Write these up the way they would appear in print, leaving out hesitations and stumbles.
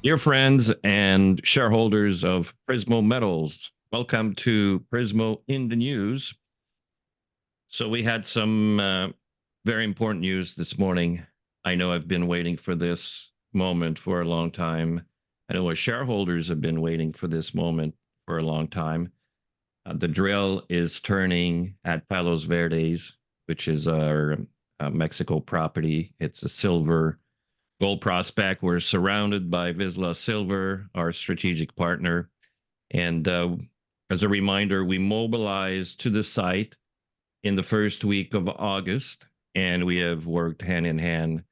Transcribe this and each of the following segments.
Dear friends and shareholders of Prismo Metals, welcome to Prismo in the News. So we had some very important news this morning. I know I've been waiting for this moment for a long time. I know our shareholders have been waiting for this moment for a long time. The drill is turning at Palos Verdes, which is our Mexico property. It's a silver gold prospect. We're surrounded by Vizsla Silver, our strategic partner. And as a reminder, we mobilized to the site in the first week of August, and we have worked hand in hand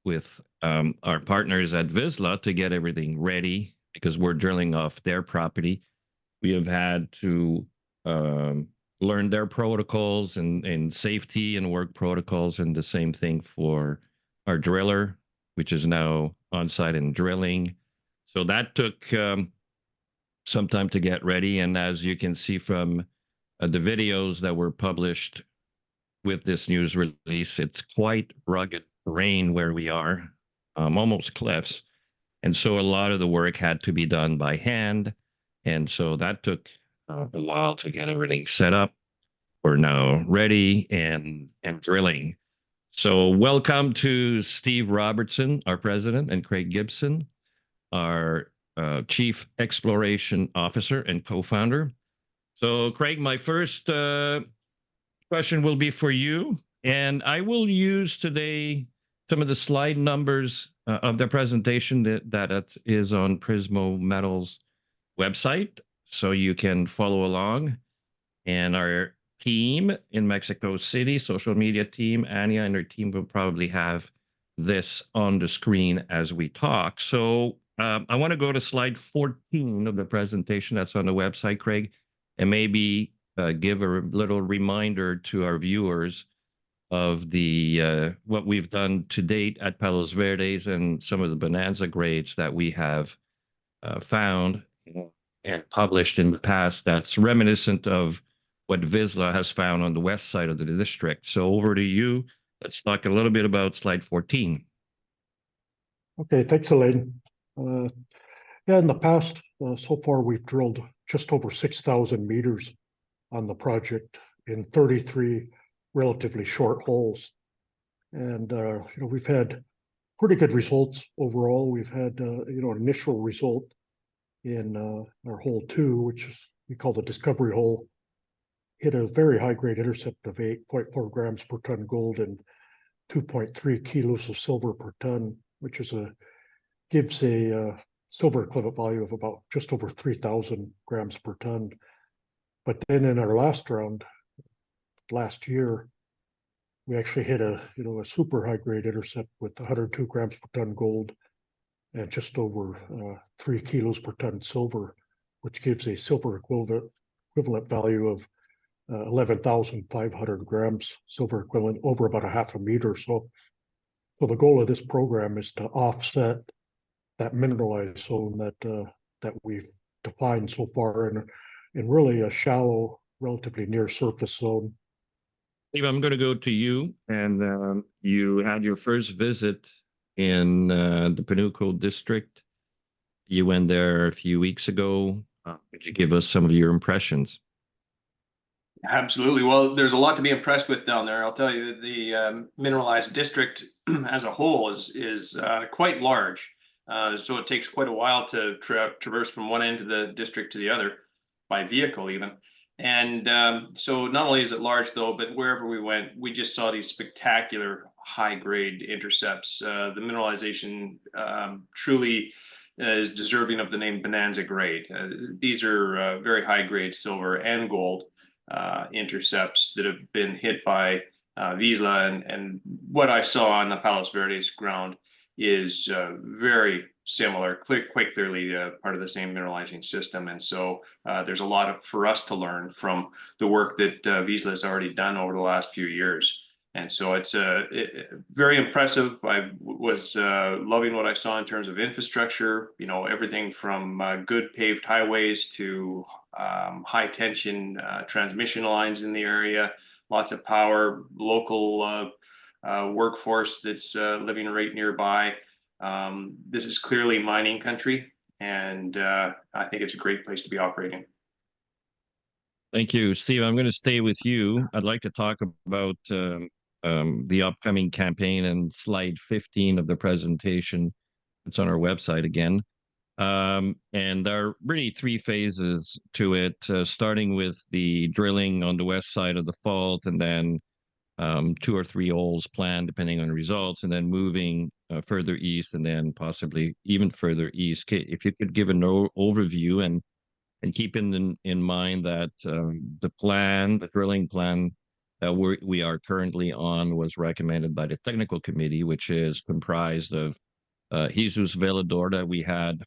with our partners at Vizsla to get everything ready because we're drilling off their property. We have had to learn their protocols and safety and work protocols, and the same thing for our driller, which is now on site and drilling. So that took some time to get ready. And as you can see from the videos that were published with this news release, it's quite rugged terrain where we are, almost cliffs. And so a lot of the work had to be done by hand. And so that took a while to get everything set up. We're now ready and drilling. So welcome to Steve Robertson, our president, and Craig Gibson, our chief exploration officer and co-founder. So Craig, my first question will be for you, and I will use today some of the slide numbers of the presentation that is on Prismo Metals website, so you can follow along. And our team in Mexico City, social media team, Anya and her team will probably have this on the screen as we talk. So I want to go to slide 14 of the presentation that's on the website, Craig, and maybe give a little reminder to our viewers of the what we've done to date at Palos Verdes and some of the bonanza grades that we have found and published in the past that's reminiscent of what Vizsla has found on the west side of the district. So over to you. Let's talk a little bit about slide 14. Okay, thanks, Alain. Yeah, in the past, so far we've drilled just over 6,000 meters on the project in 33 relatively short holes. And, we've had pretty good results overall. We've had, an initial result in our hole 2, which is, we call the discovery hole, hit a very high grade intercept of 8.4 grams per ton gold and 2.3 kilos of silver per ton, which gives a silver equivalent value of about just over 3,000 grams per ton. But then in our last round, last year, we actually hit a super high grade intercept with 102 grams per ton gold and just over 3 kilos per ton silver, which gives a silver equivalent value of 11,500 grams silver equivalent over about a half a meter. So the goal of this program is to offset that mineralized zone that we've defined so far in really a shallow, relatively near surface zone. Steve, I'm going to go to you. And you had your first visit in the Panuco district. You went there a few weeks ago. Could you give us some of your impressions? Absolutely. Well, there's a lot to be impressed with down there. I'll tell you, the mineralized district as a whole is quite large. So it takes quite a while to traverse from one end of the district to the other by vehicle even. And so not only is it large though, but wherever we went, we just saw these spectacular high grade intercepts. The mineralization truly is deserving of the name bonanza grade. These are very high grade silver and gold intercepts that have been hit by Vizsla, and what I saw on the Palos Verdes ground is very similar, quite clearly part of the same mineralizing system. And so there's a lot for us to learn from the work that Vizsla has already done over the last few years. And so it's very impressive. I was loving what I saw in terms of infrastructure, everything from good paved highways to high tension transmission lines in the area, lots of power, local workforce that's living right nearby. This is clearly mining country, and I think it's a great place to be operating. Thank you, Steve. I'm going to stay with you. I'd like to talk about the upcoming campaign and slide 15 of the presentation. It's on our website again. And there are really three phases to it, starting with the drilling on the west side of the fault, and then 2 or 3 holes planned depending on results, and then moving further east, and then possibly even further east. If you could give an overview and keep in mind that the drilling plan that we are currently on was recommended by the technical committee, which is comprised of Jesus Velador that we had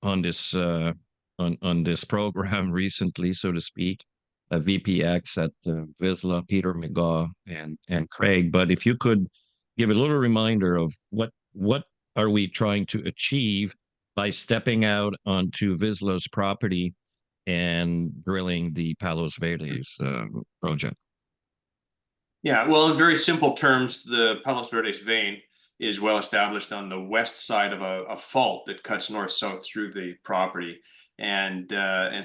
on this on this program recently, so to speak, VPX at Vizsla, Peter McGaw, and Craig. But if you could give a little reminder of what are we trying to achieve by stepping out onto Vizsla's property and drilling the Palos Verdes project. Yeah, well, in very simple terms, the Palos Verdes vein is well established on the west side of a fault that cuts north-south through the property. And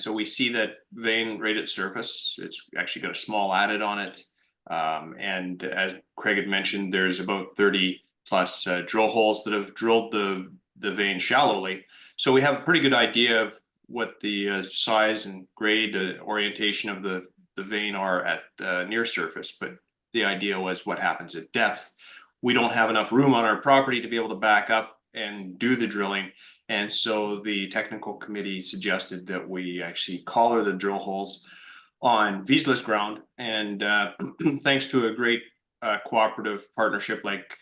so we see that vein right at surface. It's actually got a small adit on it. And as Craig had mentioned, there's about 30 plus drill holes that have drilled the vein shallowly. So we have a pretty good idea of what the size and grade orientation of the vein are at near surface. But the idea was what happens at depth. We don't have enough room on our property to be able to back up and do the drilling. And so the technical committee suggested that we actually collar the drill holes on Vizsla's ground. And thanks to a great cooperative partnership like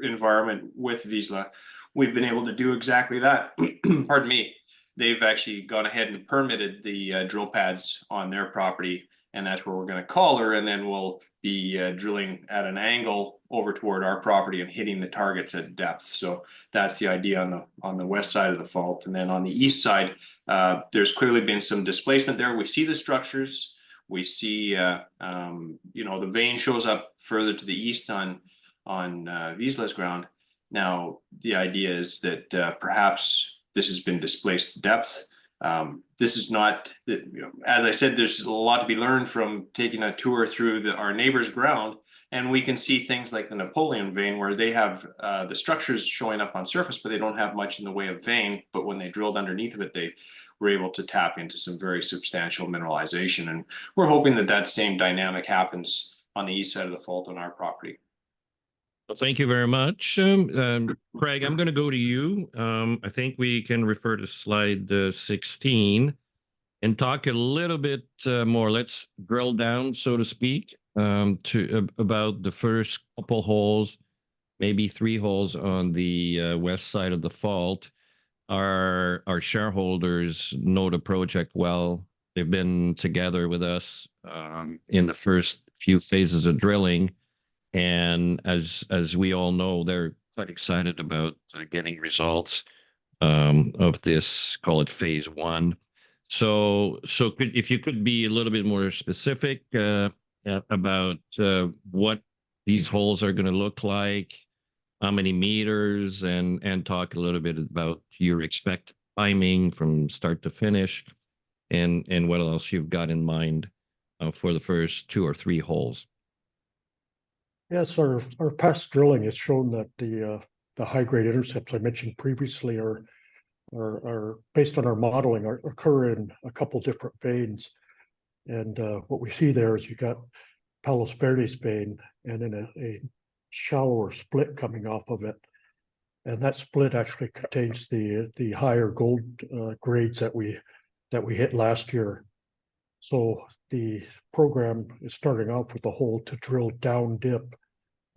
environment with Vizsla, we've been able to do exactly that. Pardon me. They've actually gone ahead and permitted the drill pads on their property, and that's where we're going to collar, and then we'll be drilling at an angle over toward our property and hitting the targets at depth. So that's the idea on the west side of the fault. And then on the east side, there's clearly been some displacement there. We see the structures. We see, the vein shows up further to the east on Vizsla's ground. Now, the idea is that perhaps this has been displaced to depth. This is not, as I said, there's a lot to be learned from taking a tour through our neighbor's ground, and we can see things like the Napoleon vein where they have the structures showing up on surface, but they don't have much in the way of vein. But when they drilled underneath of it, they were able to tap into some very substantial mineralization. And we're hoping that that same dynamic happens on the east side of the fault on our property. Well, thank you very much. Craig, I'm going to go to you. I think we can refer to slide 16 and talk a little bit more. Let's drill down, so to speak, about the first couple holes, maybe 3 holes on the west side of the fault. Our shareholders know the project well. They've been together with us in the first few phases of drilling. And as we all know, they're quite excited about getting results of this, call it phase 1. So if you could be a little bit more specific about what these holes are going to look like, how many meters, and talk a little bit about your expected timing from start to finish, and what else you've got in mind for the first 2 or 3 holes. Yes, our past drilling has shown that the high-grade intercepts I mentioned previously are based on our modeling occur in a couple different veins. And what we see there is you got Palos Verdes vein and then a shallower split coming off of it. And that split actually contains the higher gold grades that we hit last year. So the program is starting off with a hole to drill down dip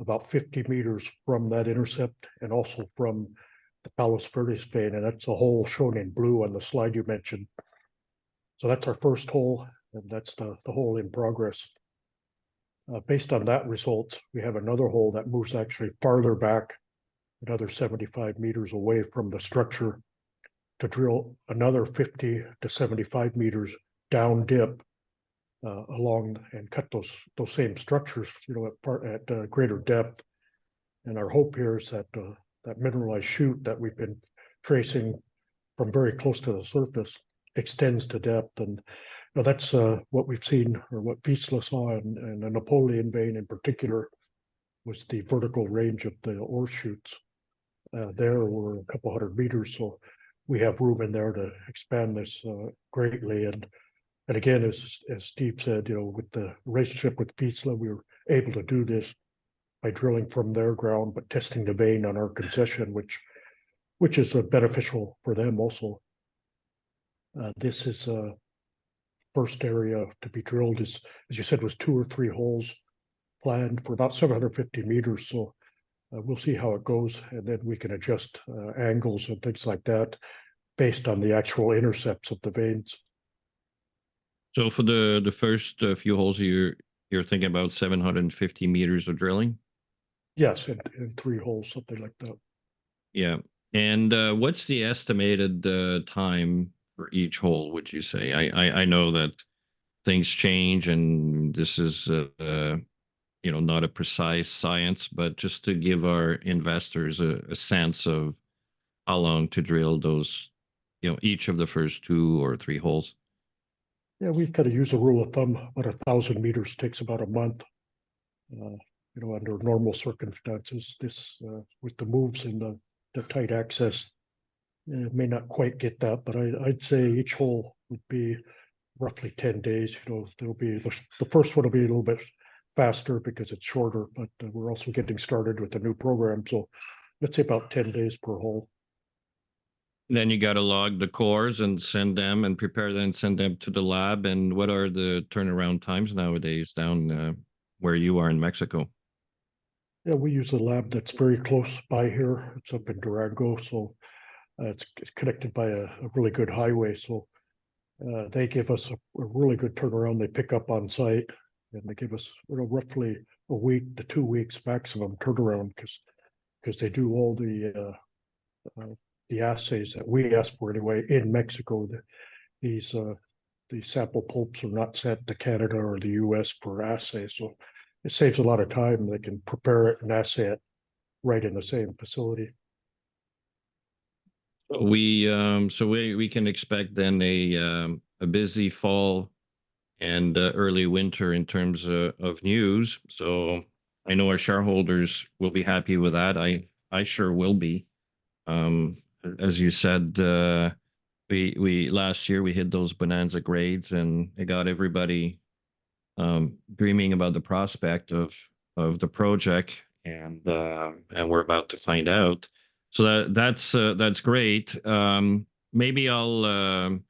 about 50 meters from that intercept and also from the Palos Verdes vein. And that's a hole shown in blue on the slide you mentioned. So that's our first hole, and that's the hole in progress. Based on that result, we have another hole that moves actually farther back, another 75 meters away from the structure, to drill another 50 to 75 meters down dip along and cut those same structures, at greater depth. And our hope here is that that mineralized chute that we've been tracing from very close to the surface extends to depth. And that's what we've seen, or what Vizsla saw in the Napoleon vein in particular, was the vertical range of the ore chutes. There were a couple 100 meters, so we have room in there to expand this greatly. And again, as Steve said, with the relationship with Vizsla, we were able to do this by drilling from their ground, but testing the vein on our concession, which is beneficial for them also. This is first area to be drilled, as you said, was 2 or 3 holes planned for about 750 meters. So we'll see how it goes, and then we can adjust angles and things like that based on the actual intercepts of the veins. So for the first few holes, you're thinking about 750 meters of drilling? Yes, in 3 holes, something like that. Yeah. And what's the estimated time for each hole, would you say? I know that things change, and this is not a precise science, but just to give our investors a sense of how long to drill those, each of the first 2 or 3 holes. Yeah, we kind of use a rule of thumb. About 1,000 meters takes about a month. Under normal circumstances, this with the moves in the tight access, may not quite get that, but I'd say each hole would be roughly 10 days. There'll be the first one will be a little bit faster because it's shorter, but we're also getting started with a new program, so let's say about 10 days per hole. Then you got to log the cores and send them and prepare them and send them to the lab. And what are the turnaround times nowadays down where you are in Mexico? Yeah, we use a lab that's very close by here. It's up in Durango, so it's connected by a really good highway. So they give us a really good turnaround. They pick up on site, and they give us roughly a week to 2 weeks maximum turnaround, because they do all the assays that we ask for anyway in Mexico. These sample pulps are not sent to Canada or the US for assays, so it saves a lot of time. They can prepare it and assay it right in the same facility. We can expect then a busy fall and early winter in terms of news. So I know our shareholders will be happy with that. I sure will be. As you said, we last year we hit those bonanza grades, and it got everybody dreaming about the prospect of the project, and we're about to find out. So that's great. Maybe I'll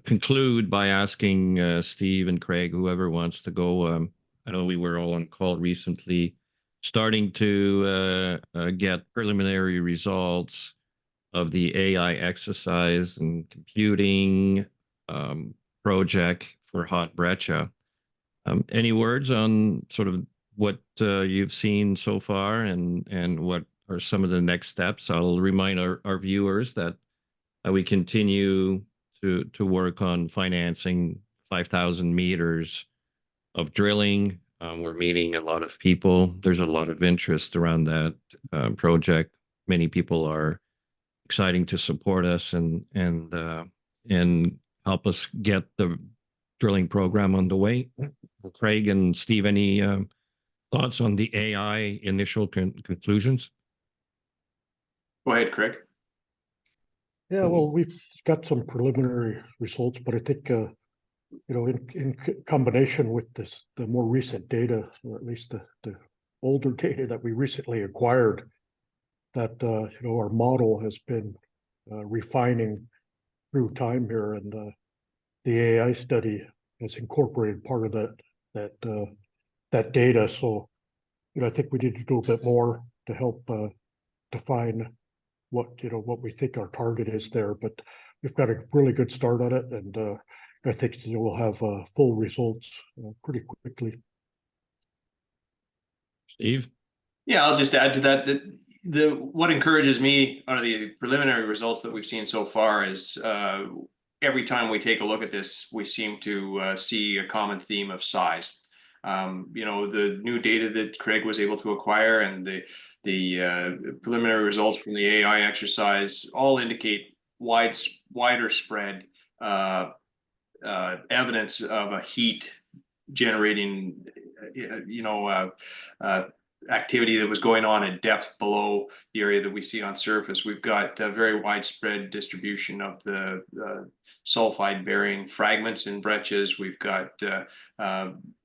conclude by asking Steve and Craig, whoever wants to go. I know we were all on call recently, starting to get preliminary results of the AI exercise and computing project for hot Breccia. Any words on sort of what you've seen so far, and what are some of the next steps? I'll remind our viewers that we continue to work on financing 5,000 meters of drilling. We're meeting a lot of people. There's a lot of interest around that project. Many people are exciting to support us and help us get the drilling program underway. Craig and Steve, any thoughts on the AI initial conclusions? Go ahead, Craig. Yeah, well, we've got some preliminary results, but I think in combination with the more recent data, or at least the older data that we recently acquired, that our model has been refining through time here, and the AI study has incorporated part of that data. So I think we need to do a bit more to help define what we think our target is there. But we've got a really good start on it, and I think we'll have full results pretty quickly. Steve? Yeah, I'll just add to that what encourages me out of the preliminary results that we've seen so far is every time we take a look at this, we seem to see a common theme of size. The new data that Craig was able to acquire and the preliminary results from the AI exercise all indicate wider spread evidence of a heat generating, activity that was going on at depth below the area that we see on surface. We've got a very widespread distribution of the sulfide bearing fragments in breccias. We've got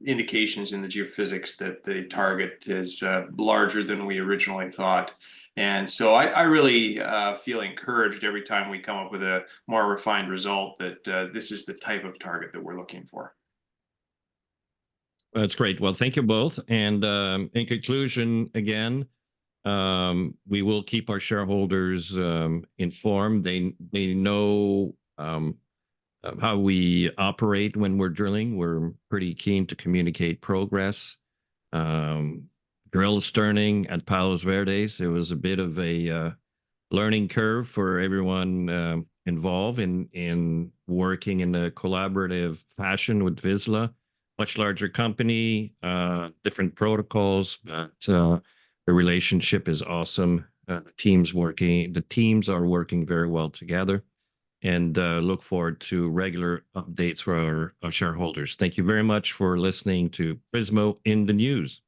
indications in the geophysics that the target is larger than we originally thought. And so I really feel encouraged every time we come up with a more refined result that this is the type of target that we're looking for. That's great. Well, thank you both. And in conclusion, again, we will keep our shareholders informed. They know how we operate when we're drilling. We're pretty keen to communicate progress. Drill sterning at Palos Verdes, it was a bit of a learning curve for everyone involved in working in a collaborative fashion with Vizsla. Much larger company, different protocols, but the relationship is awesome. The teams are working very well together, and look forward to regular updates for our shareholders. Thank you very much for listening to Prismo in the News.